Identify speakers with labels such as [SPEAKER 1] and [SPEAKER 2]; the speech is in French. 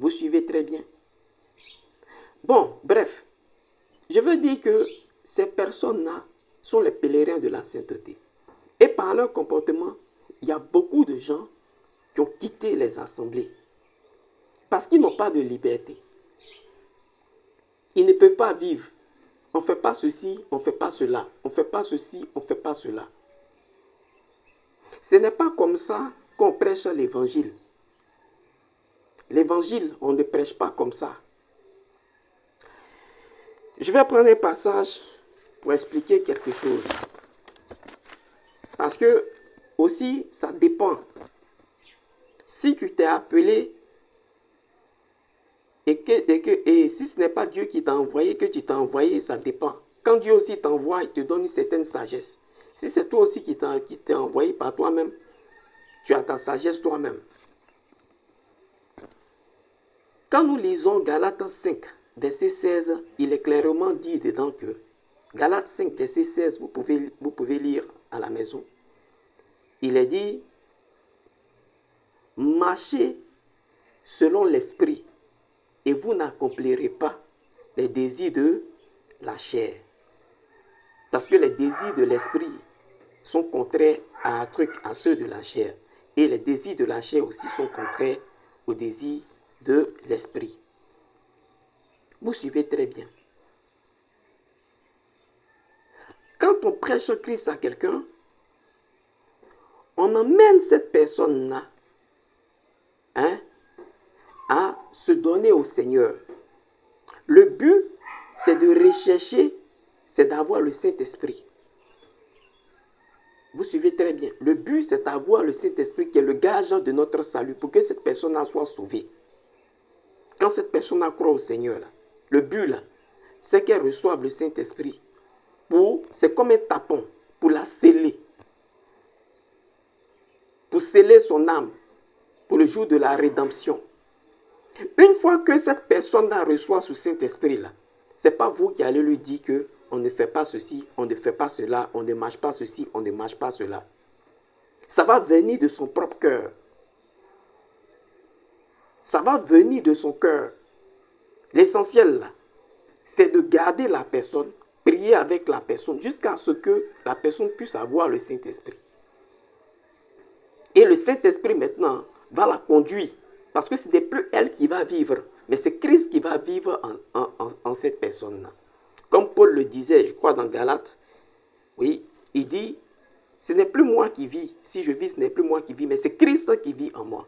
[SPEAKER 1] Vous suivez très bien. Bon, bref, je veux dire que ces personnes-là sont les pèlerins de la sainteté. Et par leur comportement, il y a beaucoup de gens qui ont quitté les assemblées parce qu'ils n'ont pas de liberté. Ils ne peuvent pas vivre. On ne fait pas ceci, on ne fait pas cela. On ne fait pas ceci, on ne fait pas cela. Ce n'est pas comme ça qu'on prêche l'évangile. L'évangile, on ne prêche pas comme ça. Je vais prendre un passage pour expliquer quelque chose. Parce que, aussi, ça dépend. Si tu t'es appelé et si ce n'est pas Dieu qui t'a envoyé, que tu t'es envoyé, ça dépend. Quand Dieu aussi t'envoie, il te donne une certaine sagesse. Si c'est toi aussi qui t'es envoyé par toi-même, tu as ta sagesse toi-même. Quand nous lisons Galates 5, verset 16, il est clairement dit dedans que Galates 5, verset 16, vous pouvez lire à la maison. Il est dit, marchez selon l'esprit et vous n'accomplirez pas les désirs de la chair. Parce que les désirs de l'esprit sont contraires à ceux de la chair. Et les désirs de la chair aussi sont contraires aux désirs de l'esprit. Vous suivez très bien. Quand on prêche Christ à quelqu'un, on emmène cette personne-là à se donner au Seigneur. Le but, c'est de rechercher, c'est d'avoir le Saint-Esprit. Vous suivez très bien. Le but, c'est d'avoir le Saint-Esprit qui est le gage de notre salut pour que cette personne-là soit sauvée. Quand cette personne-là croit au Seigneur, le but, là, c'est qu'elle reçoive le Saint-Esprit. C'est comme un tapon pour la sceller. Pour sceller son âme pour le jour de la rédemption. Une fois que cette personne-là reçoit ce Saint-Esprit-là, ce n'est pas vous qui allez lui dire qu'on ne fait pas ceci, on ne fait pas cela, on ne mange pas ceci, on ne mange pas cela. Ça va venir de son propre cœur. Ça va venir de son cœur. L'essentiel, là, c'est de garder la personne, prier avec la personne, jusqu'à ce que la personne puisse avoir le Saint-Esprit. Et le Saint-Esprit, maintenant, va la conduire. Parce que ce n'est plus elle qui va vivre, mais c'est Christ qui va vivre en cette personne-là. Comme Paul le disait, je crois, dans Galates, oui, il dit, ce n'est plus moi qui vis. Si je vis, ce n'est plus moi qui vis, mais c'est Christ qui vit en moi.